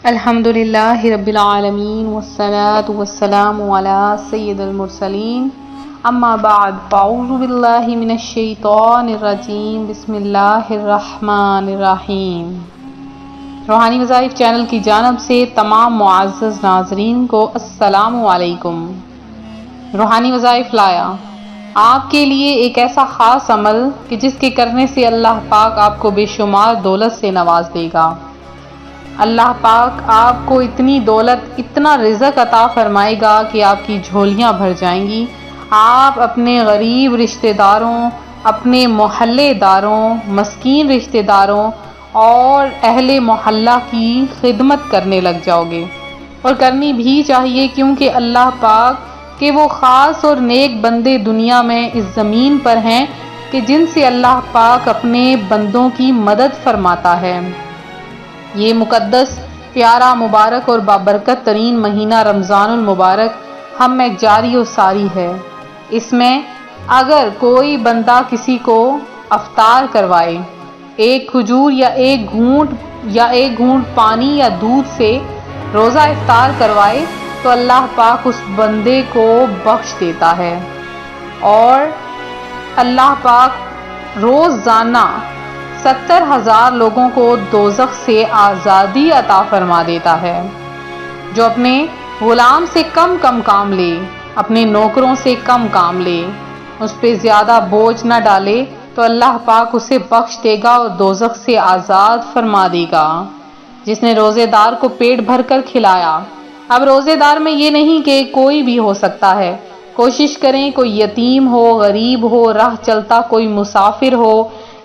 الحمدللہ رب العالمین والصلاة والسلام علی سید المرسلین اما بعد فاعوذ باللہ من الشیطان الرجیم بسم اللہ الرحمن الرحیم۔ روحانی وظائف چینل کی جانب سے تمام معزز ناظرین کو السلام علیکم۔ روحانی وظائف لایا آپ کے لیے ایک ایسا خاص عمل کہ جس کے کرنے سے اللہ پاک آپ کو بے شمار دولت سے نواز دے گا۔ اللہ پاک آپ کو اتنی دولت، اتنا رزق عطا فرمائے گا کہ آپ کی جھولیاں بھر جائیں گی۔ آپ اپنے غریب رشتہ داروں، اپنے محلے داروں، مسکین رشتہ داروں اور اہل محلہ کی خدمت کرنے لگ جاؤ گے، اور کرنی بھی چاہیے، کیونکہ اللہ پاک کے وہ خاص اور نیک بندے دنیا میں اس زمین پر ہیں کہ جن سے اللہ پاک اپنے بندوں کی مدد فرماتا ہے۔ یہ مقدس، پیارا، مبارک اور بابرکت ترین مہینہ رمضان المبارک ہم میں جاری و ساری ہے۔ اس میں اگر کوئی بندہ کسی کو افطار کروائے، ایک کھجور یا ایک گھونٹ پانی یا دودھ سے روزہ افطار کروائے تو اللہ پاک اس بندے کو بخش دیتا ہے، اور اللہ پاک روزانہ 70,000 لوگوں کو دوزخ سے آزادی عطا فرما دیتا ہے۔ جو اپنے غلام سے کم کام لے، اپنے نوکروں سے کم کام لے، اس پہ زیادہ بوجھ نہ ڈالے، تو اللہ پاک اسے بخش دے گا اور دوزخ سے آزاد فرما دے گا۔ جس نے روزے دار کو پیٹ بھر کر کھلایا۔ اب روزے دار میں یہ نہیں کہ کوئی بھی ہو سکتا ہے، کوشش کریں کوئی یتیم ہو، غریب ہو، راہ چلتا کوئی مسافر ہو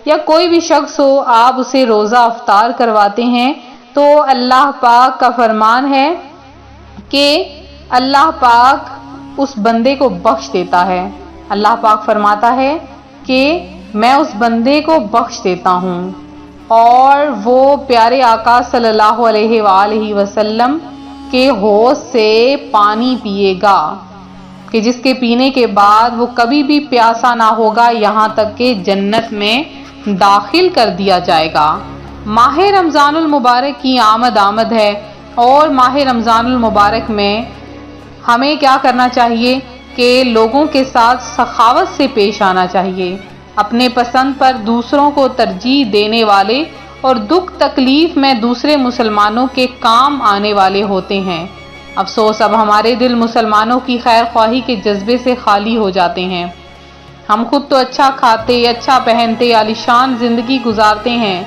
یا کوئی بھی شخص ہو، آپ اسے روزہ افطار کرواتے ہیں تو اللہ پاک کا فرمان ہے کہ اللہ پاک اس بندے کو بخش دیتا ہے۔ اللہ پاک فرماتا ہے کہ میں اس بندے کو بخش دیتا ہوں، اور وہ پیارے آقا صلی اللہ علیہ وآلہ وسلم کے حوض سے پانی پیے گا کہ جس کے پینے کے بعد وہ کبھی بھی پیاسا نہ ہوگا، یہاں تک کہ جنت میں داخل کر دیا جائے گا۔ ماہ رمضان المبارک کی آمد ہے، اور ماہ رمضان المبارک میں ہمیں کیا کرنا چاہیے کہ لوگوں کے ساتھ سخاوت سے پیش آنا چاہیے۔ اپنے پسند پر دوسروں کو ترجیح دینے والے اور دکھ تکلیف میں دوسرے مسلمانوں کے کام آنے والے ہوتے ہیں۔ افسوس، اب ہمارے دل مسلمانوں کی خیر خواہی کے جذبے سے خالی ہو جاتے ہیں۔ ہم خود تو اچھا کھاتے، اچھا پہنتے، عالیشان زندگی گزارتے ہیں،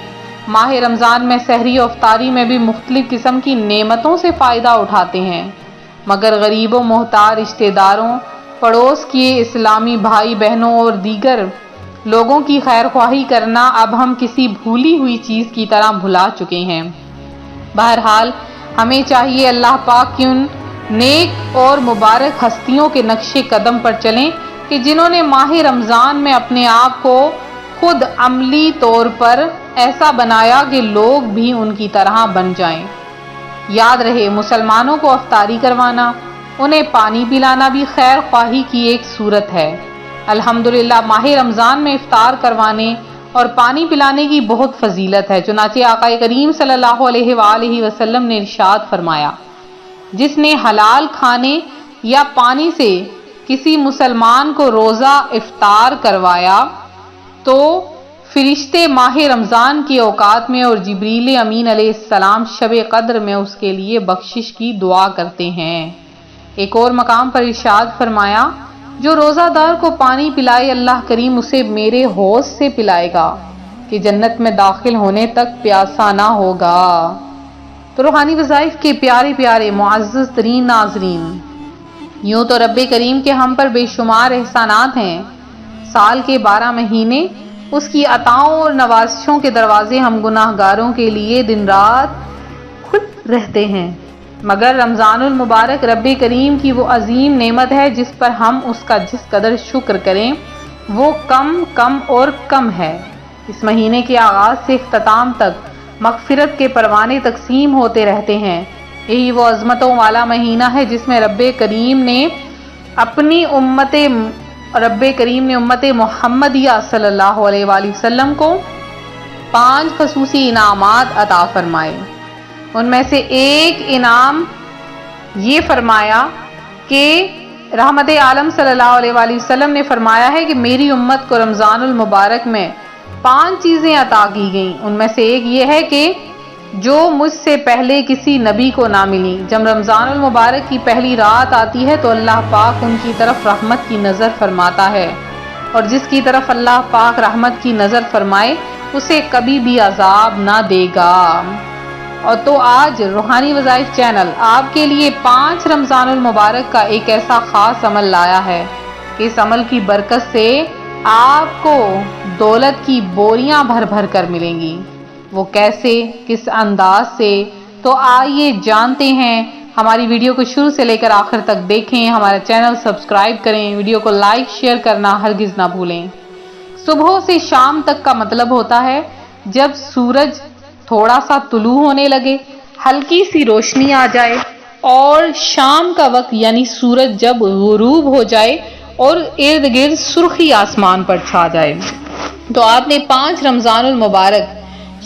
ماہ رمضان میں سحری و افطاری میں بھی مختلف قسم کی نعمتوں سے فائدہ اٹھاتے ہیں، مگر غریبوں، محتاج رشتہ داروں، پڑوس کے اسلامی بھائی بہنوں اور دیگر لوگوں کی خیر خواہی کرنا اب ہم کسی بھولی ہوئی چیز کی طرح بھلا چکے ہیں۔ بہرحال ہمیں چاہیے اللہ پاک کی ان نیک اور مبارک ہستیوں کے نقش قدم پر چلیں کہ جنہوں نے ماہ رمضان میں اپنے آپ کو خود عملی طور پر ایسا بنایا کہ لوگ بھی ان کی طرح بن جائیں۔ یاد رہے، مسلمانوں کو افطاری کروانا، انہیں پانی پلانا بھی خیر خواہی کی ایک صورت ہے۔ الحمدللہ ماہ رمضان میں افطار کروانے اور پانی پلانے کی بہت فضیلت ہے۔ چنانچہ آقا کریم صلی اللہ علیہ وآلہ وسلم نے ارشاد فرمایا، جس نے حلال کھانے یا پانی سے کسی مسلمان کو روزہ افطار کروایا تو فرشتے ماہ رمضان کے اوقات میں اور جبریل امین علیہ السلام شب قدر میں اس کے لیے بخشش کی دعا کرتے ہیں۔ ایک اور مقام پر ارشاد فرمایا، جو روزہ دار کو پانی پلائے اللہ کریم اسے میرے حوض سے پلائے گا کہ جنت میں داخل ہونے تک پیاسا نہ ہوگا۔ تو روحانی وظائف کے پیارے پیارے معزز ترین ناظرین، یوں تو رب کریم کے ہم پر بے شمار احسانات ہیں۔ سال کے 12 مہینے اس کی عطاؤں اور نوازشوں کے دروازے ہم گناہ گاروں کے لیے دن رات کھل رہتے ہیں، مگر رمضان المبارک رب کریم کی وہ عظیم نعمت ہے جس پر ہم اس کا جس قدر شکر کریں وہ کم اور کم ہے۔ اس مہینے کے آغاز سے اختتام تک مغفرت کے پروانے تقسیم ہوتے رہتے ہیں۔ یہی وہ عظمتوں والا مہینہ ہے جس میں رب کریم نے امت محمدیہ صلی اللہ علیہ وآلہ وسلم کو 5 خصوصی انعامات عطا فرمائے۔ ان میں سے ایک انعام یہ فرمایا کہ رحمت عالم صلی اللہ علیہ وآلہ وسلم نے فرمایا ہے کہ میری امت کو رمضان المبارک میں 5 چیزیں عطا کی گئیں. ان میں سے ایک یہ ہے کہ جو مجھ سے پہلے کسی نبی کو نہ ملی. جب رمضان المبارک کی پہلی رات آتی ہے تو اللہ پاک ان کی طرف رحمت کی نظر فرماتا ہے، اور جس کی طرف اللہ پاک رحمت کی نظر فرمائے اسے کبھی بھی عذاب نہ دے گا. اور تو آج روحانی وظائف چینل آپ کے لیے 5 رمضان المبارک کا ایک ایسا خاص عمل لایا ہے کہ اس عمل کی برکت سے آپ کو دولت کی بوریاں بھر بھر کر ملیں گی. وہ کیسے، کس انداز سے، تو آئیے جانتے ہیں. ہماری ویڈیو کو شروع سے لے کر آخر تک دیکھیں، ہمارا چینل سبسکرائب کریں، ویڈیو کو لائک شیئر کرنا ہرگز نہ بھولیں. صبح سے شام تک کا مطلب ہوتا ہے جب سورج تھوڑا سا طلوع ہونے لگے، ہلکی سی روشنی آ جائے، اور شام کا وقت یعنی سورج جب غروب ہو جائے اور ارد گرد سرخی آسمان پر چھا جائے. تو آپ نے 5 رمضان المبارک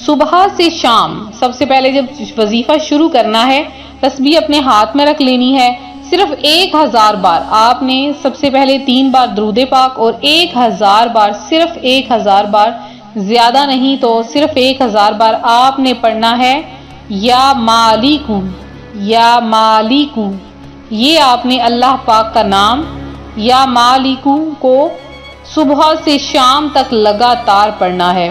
صبح سے شام، سب سے پہلے جب وظیفہ شروع کرنا ہے تسبیح اپنے ہاتھ میں رکھ لینی ہے. صرف 1000 بار آپ نے سب سے پہلے 3 بار درود پاک اور 1000 بار، صرف 1000 بار، زیادہ نہیں تو صرف 1000 بار آپ نے پڑھنا ہے یا مالکو یا مالکو. یہ آپ نے اللہ پاک کا نام یا مالکو کو صبح سے شام تک لگاتار پڑھنا ہے.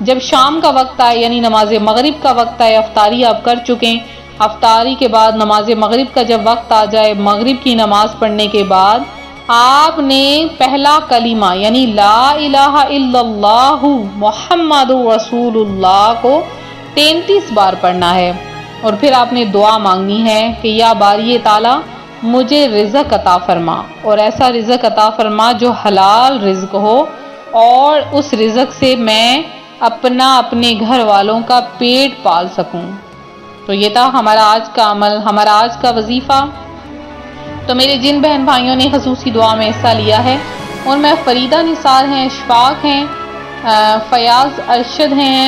جب شام کا وقت آئے یعنی نماز مغرب کا وقت آئے، افطاری آپ کر چکیں، افطاری کے بعد نماز مغرب کا جب وقت آ جائے، مغرب کی نماز پڑھنے کے بعد آپ نے پہلا کلمہ یعنی لا الہ الا اللہ محمد رسول اللہ کو 33 بار پڑھنا ہے. اور پھر آپ نے دعا مانگنی ہے کہ یا باری تعالی مجھے رزق عطا فرما، اور ایسا رزق عطا فرما جو حلال رزق ہو، اور اس رزق سے میں اپنے گھر والوں کا پیٹ پال سکوں. تو یہ تھا ہمارا آج کا عمل، ہمارا آج کا وظیفہ. تو میرے جن بہن بھائیوں نے خصوصی دعا میں حصہ لیا ہے ان میں فریدہ نثار ہیں، اشفاق ہیں، فیاض ارشد ہیں،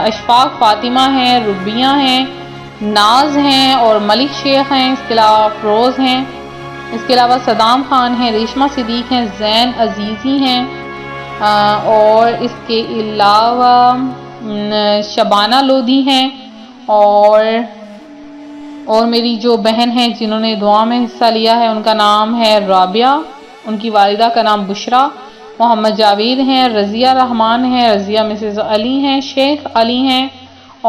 اشفاق فاطمہ ہیں، ربیہ ہیں، ناز ہیں اور ملک شیخ ہیں. اس کے علاوہ افروز ہیں، اس کے علاوہ صدام خان ہیں، ریشمہ صدیق ہیں، زین عزیزی ہیں، اور اس کے علاوہ شبانہ لودھی ہیں، اور میری جو بہن ہیں جنہوں نے دعا میں حصہ لیا ہے ان کا نام ہے رابعہ، ان کی والدہ کا نام بشرا، محمد جاوید ہیں، رضیہ رحمان ہیں، رضیہ مسز علی ہیں، شیخ علی ہیں،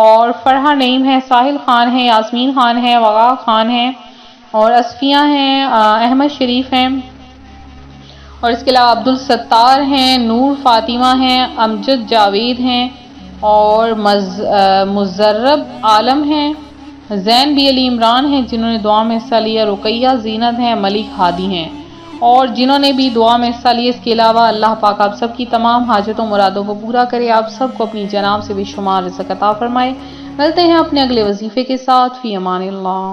اور فرحہ نعیم ہے، ساحل خان ہیں، یاسمین خان ہیں، وقا خان ہیں، اور اصفیہ ہیں، احمد شریف ہیں، اور اس کے علاوہ عبدالستار ہیں، نور فاطمہ ہیں، امجد جاوید ہیں، اور مزرب عالم ہیں، زین بی علی عمران ہیں جنہوں نے دعا میں حصہ لیا، رقیہ زینت ہیں، ملک ہادی ہیں، اور جنہوں نے بھی دعا میں حصہ لیا. اس کے علاوہ اللہ پاک آپ سب کی تمام حاجتوں مرادوں کو پورا کرے، آپ سب کو اپنی جناب سے بے شمار رزق عطا فرمائے. ملتے ہیں اپنے اگلے وظیفے کے ساتھ. فی امان اللہ.